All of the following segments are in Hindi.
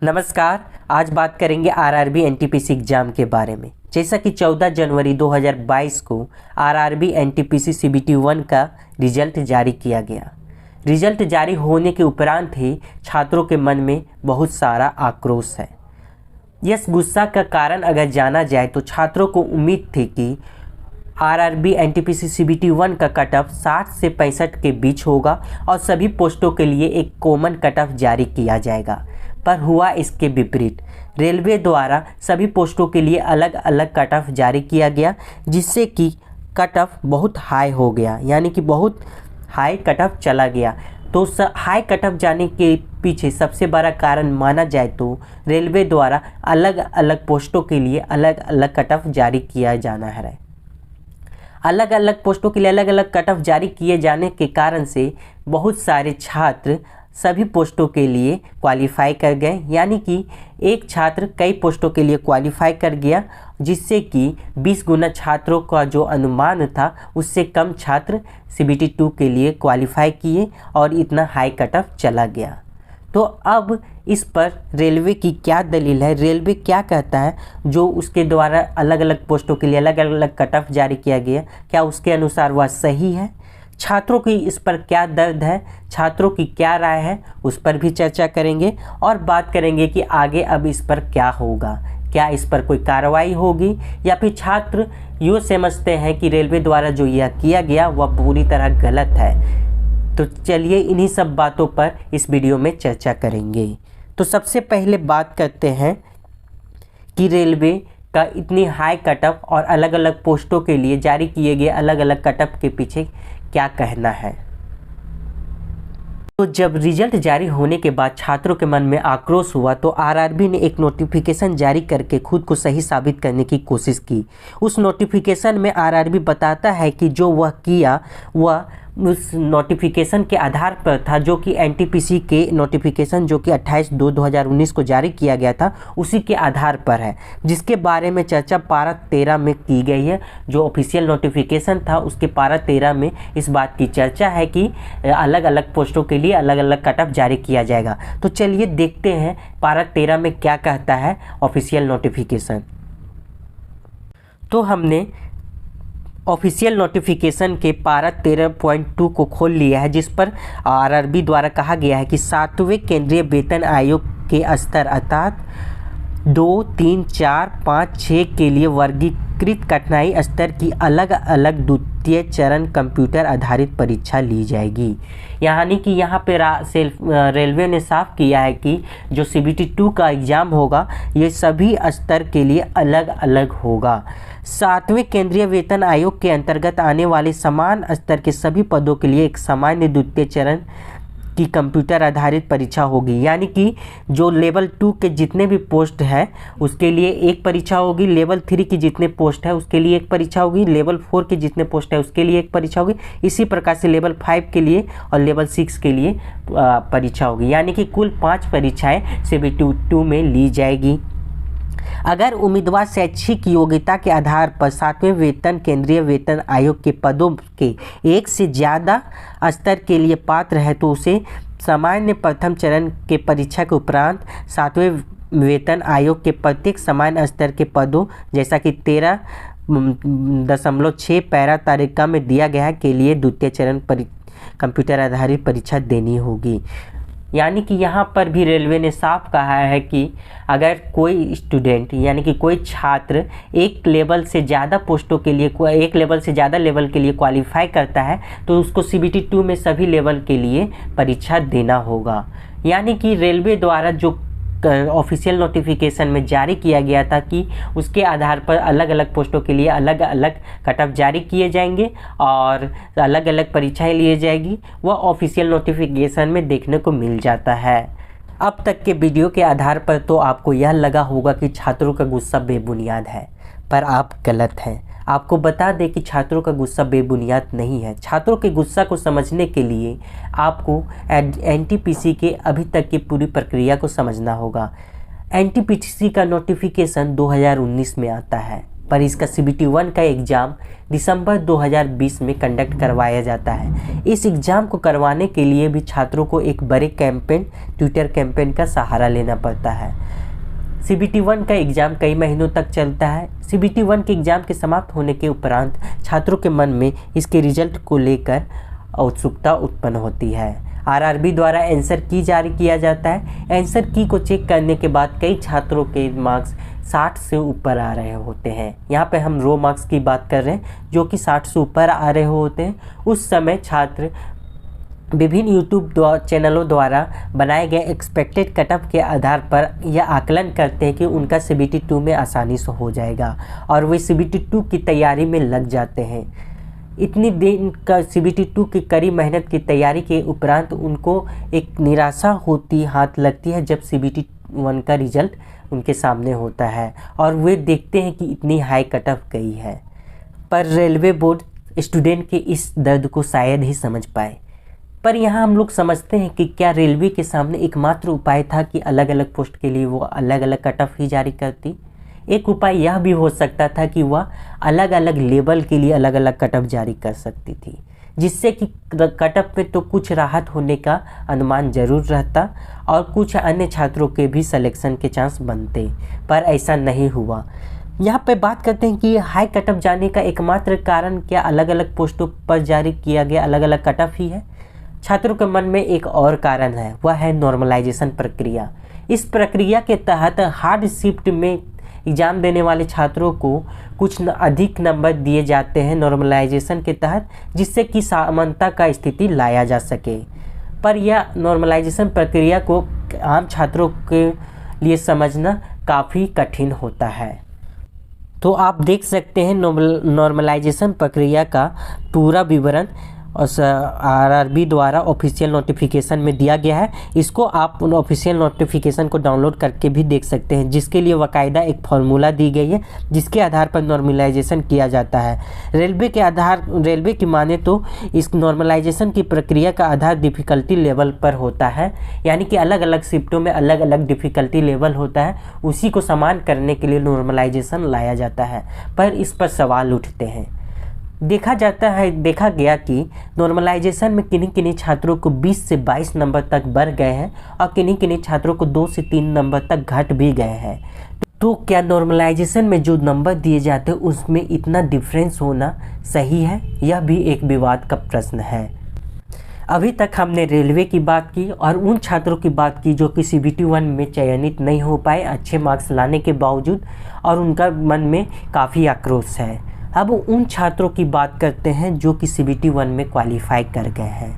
नमस्कार। आज बात करेंगे आरआरबी एनटीपीसी एग्ज़ाम के बारे में। जैसा कि 14 जनवरी 2022 को आरआरबी एनटीपीसी सीबीटी 1 का रिजल्ट जारी किया गया। रिजल्ट जारी होने के उपरांत ही छात्रों के मन में बहुत सारा आक्रोश है। इस गुस्सा का कारण अगर जाना जाए तो छात्रों को उम्मीद थी कि आरआरबी एनटीपीसी सीबीटी 1 का कट ऑफ 60 से 65 के बीच होगा और सभी पोस्टों के लिए एक कॉमन कट ऑफ जारी किया जाएगा, पर हुआ इसके विपरीत। रेलवे द्वारा सभी पोस्टों के लिए अलग अलग कट ऑफ जारी किया गया, जिससे कि कट ऑफ बहुत हाई हो गया, यानी कि बहुत हाई कट ऑफ चला गया। तो हाई कट ऑफ जाने के पीछे सबसे बड़ा कारण माना जाए तो रेलवे द्वारा अलग अलग पोस्टों के लिए अलग अलग कट ऑफ जारी किया जाना है। अलग अलग पोस्टों के लिए अलग अलग कट ऑफ जारी किए जाने के कारण से बहुत सारे छात्र सभी पोस्टों के लिए क्वालिफाई कर गए, यानी कि एक छात्र कई पोस्टों के लिए क्वालिफाई कर गया, जिससे कि 20 गुना छात्रों का जो अनुमान था उससे कम छात्र सीबीटी 2 के लिए क्वालिफाई किए और इतना हाई कट ऑफ चला गया। तो अब इस पर रेलवे की क्या दलील है, रेलवे क्या कहता है, जो उसके द्वारा अलग अलग पोस्टों के लिए अलग अलग कट ऑफ जारी किया गया, क्या उसके अनुसार वह सही है? छात्रों की इस पर क्या दर्द है, छात्रों की क्या राय है, उस पर भी चर्चा करेंगे और बात करेंगे कि आगे अब इस पर क्या होगा। क्या इस पर कोई कार्रवाई होगी या फिर छात्र यूँ समझते हैं कि रेलवे द्वारा जो यह किया गया वह पूरी तरह गलत है। तो चलिए इन्हीं सब बातों पर इस वीडियो में चर्चा करेंगे। तो सबसे पहले बात करते हैं कि रेलवे का इतनी हाई कट ऑफ और अलग अलग पोस्टों के लिए जारी किए गए अलग अलग कट ऑफ के पीछे क्या कहना है। तो जब रिजल्ट जारी होने के बाद छात्रों के मन में आक्रोश हुआ तो आरआरबी ने एक नोटिफिकेशन जारी करके खुद को सही साबित करने की कोशिश की। उस नोटिफिकेशन में आरआरबी बताता है कि जो वह किया वह उस नोटिफिकेशन के आधार पर था, जो कि एनटीपीसी के नोटिफिकेशन जो कि 28/2/2019 को जारी किया गया था उसी के आधार पर है, जिसके बारे में चर्चा पारा 13 में की गई है। जो ऑफिशियल नोटिफिकेशन था उसके पारा 13 में इस बात की चर्चा है कि अलग अलग पोस्टों के लिए अलग अलग कट ऑफ जारी किया जाएगा। तो चलिए देखते हैं पारा 13 में क्या कहता है ऑफिशियल नोटिफिकेशन। तो हमने ऑफिशियल नोटिफिकेशन के पारा 13.2 को खोल लिया है, जिस पर आरआरबी द्वारा कहा गया है कि 7वें केंद्रीय वेतन आयोग के स्तर अर्थात 2, 3, 4, 5, 6 के लिए वर्गीकृत कठिनाई स्तर की अलग अलग द्वितीय चरण कंप्यूटर आधारित परीक्षा ली जाएगी। यानी कि यहाँ पे रेलवे ने साफ किया है कि जो सीबीटी 2 का एग्ज़ाम होगा ये सभी स्तर के लिए अलग अलग होगा। 7वें केंद्रीय वेतन आयोग के अंतर्गत आने वाले समान स्तर के सभी पदों के लिए एक सामान्य द्वितीय चरण की कंप्यूटर आधारित परीक्षा होगी, यानी कि जो लेवल 2 के जितने भी पोस्ट हैं उसके लिए एक परीक्षा होगी, लेवल 3 की जितने पोस्ट है उसके लिए एक परीक्षा होगी, लेवल 4 के जितने पोस्ट है उसके लिए एक परीक्षा होगी, इसी प्रकार से लेवल 5 के लिए और लेवल 6 के लिए परीक्षा होगी, यानी कि कुल 5 परीक्षाएँ सीबीटी 2 में ली जाएगी। अगर उम्मीदवार शैक्षिक योग्यता के आधार पर 7वें वेतन केंद्रीय वेतन आयोग के पदों के एक से ज़्यादा स्तर के लिए पात्र है तो उसे सामान्य प्रथम चरण के परीक्षा के उपरांत 7वें वेतन आयोग के प्रत्येक समान स्तर के पदों जैसा कि 13.6 पैरा तालिका में दिया गया है के लिए द्वितीय चरण कंप्यूटर आधारित परीक्षा देनी होगी। यानी कि यहाँ पर भी रेलवे ने साफ कहा है कि अगर कोई स्टूडेंट यानी कि कोई छात्र एक लेवल से ज़्यादा पोस्टों के लिए एक लेवल से ज़्यादा लेवल के लिए क्वालिफाई करता है तो उसको सीबीटी 2 में सभी लेवल के लिए परीक्षा देना होगा। यानी कि रेलवे द्वारा जो ऑफिशियल नोटिफिकेशन में जारी किया गया था कि उसके आधार पर अलग अलग पोस्टों के लिए अलग अलग कट ऑफ जारी किए जाएंगे और अलग अलग परीक्षाएं लिए जाएगी, वह ऑफिशियल नोटिफिकेशन में देखने को मिल जाता है। अब तक के वीडियो के आधार पर तो आपको यह लगा होगा कि छात्रों का गुस्सा बेबुनियाद है, पर आप गलत हैं। आपको बता दें कि छात्रों का गुस्सा बेबुनियाद नहीं है। छात्रों के गुस्सा को समझने के लिए आपको एनटीपीसी के अभी तक की पूरी प्रक्रिया को समझना होगा। एनटीपीसी का नोटिफिकेशन 2019 में आता है, पर इसका CBT-1 का एग्ज़ाम दिसंबर 2020 में कंडक्ट करवाया जाता है। इस एग्ज़ाम को करवाने के लिए भी छात्रों को एक बड़े कैंपेन, ट्विटर कैंपेन का सहारा लेना पड़ता है। CBT-1 का एग्ज़ाम कई महीनों तक चलता है। CBT-1 के एग्ज़ाम के समाप्त होने के उपरांत छात्रों के मन में इसके रिजल्ट को लेकर उत्सुकता उत्पन्न होती है। RRB द्वारा आंसर की जारी किया जाता है। आंसर की को चेक करने के बाद कई छात्रों के मार्क्स 60 से ऊपर आ रहे होते हैं। यहाँ पे हम रो मार्क्स की बात कर रहे हैं जो कि 60 से ऊपर आ रहे होते हैं। उस समय छात्र विभिन्न यूट्यूब चैनलों द्वारा बनाए गए एक्सपेक्टेड कटऑफ के आधार पर यह आकलन करते हैं कि उनका CBT-2 में आसानी से हो जाएगा और वे CBT-2 की तैयारी में लग जाते हैं। इतनी दिन का CBT-2 की कड़ी मेहनत की तैयारी के उपरांत उनको एक निराशा होती हाथ लगती है जब CBT-1 का रिजल्ट उनके सामने होता है और वे देखते हैं कि इतनी हाई कटऑफ गई है। पर रेलवे बोर्ड स्टूडेंट के इस दर्द को शायद ही समझ पाए। पर यहाँ हम लोग समझते हैं कि क्या रेलवे के सामने एकमात्र उपाय था कि अलग अलग पोस्ट के लिए वो अलग अलग कटऑफ ही जारी करती। एक उपाय यह भी हो सकता था कि वह अलग अलग लेवल के लिए अलग अलग कटऑफ जारी कर सकती थी, जिससे कि कटऑफ में तो कुछ राहत होने का अनुमान जरूर रहता और कुछ अन्य छात्रों के भी सिलेक्शन के चांस बनते, पर ऐसा नहीं हुआ। यहाँ पे बात करते हैं कि हाई कटऑफ जाने का एकमात्र कारण क्या अलग अलग पोस्टों पर जारी किया गया अलग अलग कटऑफ ही है। छात्रों के मन में एक और कारण है, वह है नॉर्मलाइजेशन प्रक्रिया। इस प्रक्रिया के तहत हार्ड शिफ्ट में एग्ज़ाम देने वाले छात्रों को कुछ अधिक नंबर दिए जाते हैं नॉर्मलाइजेशन के तहत, जिससे कि समानता का स्थिति लाया जा सके। पर यह नॉर्मलाइजेशन प्रक्रिया को आम छात्रों के लिए समझना काफ़ी कठिन होता है। तो आप देख सकते हैं नॉर्मलाइजेशन प्रक्रिया का पूरा विवरण RRB द्वारा ऑफिशियल नोटिफिकेशन में दिया गया है। इसको आप ऑफिशियल नोटिफिकेशन को डाउनलोड करके भी देख सकते हैं, जिसके लिए बाकायदा एक फार्मूला दी गई है जिसके आधार पर नॉर्मलाइजेशन किया जाता है। रेलवे की माने तो इस नॉर्मलाइजेशन की प्रक्रिया का आधार डिफ़िकल्टी लेवल पर होता है, यानी कि अलग अलग शिफ्टों में अलग अलग डिफ़िकल्टी लेवल होता है, उसी को समान करने के लिए नॉर्मलाइजेशन लाया जाता है। पर इस पर सवाल उठते हैं। देखा गया कि नॉर्मलाइजेशन में किन्हीं छात्रों को 20 से 22 नंबर तक बढ़ गए हैं और किन्हीं छात्रों को 2 से 3 नंबर तक घट भी गए हैं। तो क्या नॉर्मलाइजेशन में जो नंबर दिए जाते हैं उसमें इतना डिफरेंस होना सही है? यह भी एक विवाद का प्रश्न है। अभी तक हमने रेलवे की बात की और उन छात्रों की बात की जो कि CBT-1 में चयनित नहीं हो पाए अच्छे मार्क्स लाने के बावजूद, और उनका मन में काफ़ी आक्रोश है। अब उन छात्रों की बात करते हैं जो कि CBT-1 में क्वालिफाई कर गए हैं।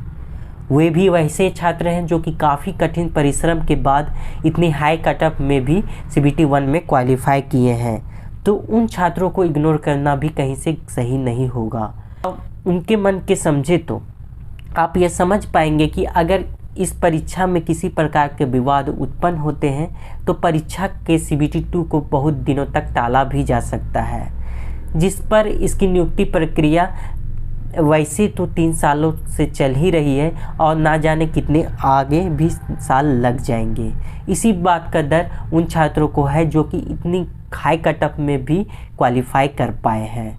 वे भी वैसे छात्र हैं जो कि काफ़ी कठिन परिश्रम के बाद इतनी हाई कटऑफ में भी CBT-1 में क्वालिफाई किए हैं। तो उन छात्रों को इग्नोर करना भी कहीं से सही नहीं होगा। उनके मन के समझे तो आप यह समझ पाएंगे कि अगर इस परीक्षा में किसी प्रकार के विवाद उत्पन्न होते हैं तो परीक्षा के CBT-2 को बहुत दिनों तक टाला भी जा सकता है, जिस पर इसकी नियुक्ति प्रक्रिया वैसे तो 3 सालों से चल ही रही है और ना जाने कितने आगे भी साल लग जाएंगे। इसी बात का डर उन छात्रों को है जो कि इतनी हाई कटऑफ में भी क्वालिफाई कर पाए हैं।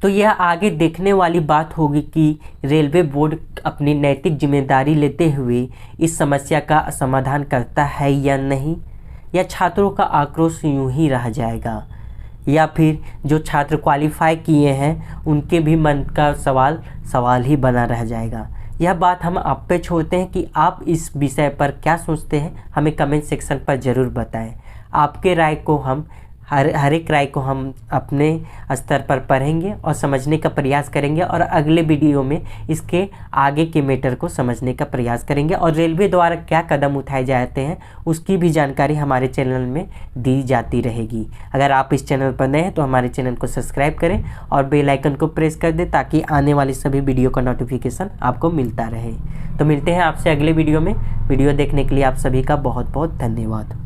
तो यह आगे देखने वाली बात होगी कि रेलवे बोर्ड अपनी नैतिक जिम्मेदारी लेते हुए इस समस्या का समाधान करता है या नहीं, या छात्रों का आक्रोश यूं ही रह जाएगा, या फिर जो छात्र क्वालिफाई किए हैं उनके भी मन का सवाल ही बना रह जाएगा। यह बात हम आप पे छोड़ते हैं कि आप इस विषय पर क्या सोचते हैं, हमें कमेंट सेक्शन पर ज़रूर बताएं। आपके राय को हम हर एक राय को हम अपने स्तर पर पढ़ेंगे और समझने का प्रयास करेंगे और अगले वीडियो में इसके आगे के मैटर को समझने का प्रयास करेंगे और रेलवे द्वारा क्या कदम उठाए जाते हैं उसकी भी जानकारी हमारे चैनल में दी जाती रहेगी। अगर आप इस चैनल पर नए हैं तो हमारे चैनल को सब्सक्राइब करें और बेल आइकन को प्रेस कर दें ताकि आने वाली सभी वीडियो का नोटिफिकेशन आपको मिलता रहे। तो मिलते हैं आपसे अगले वीडियो में। वीडियो देखने के लिए आप सभी का बहुत बहुत धन्यवाद।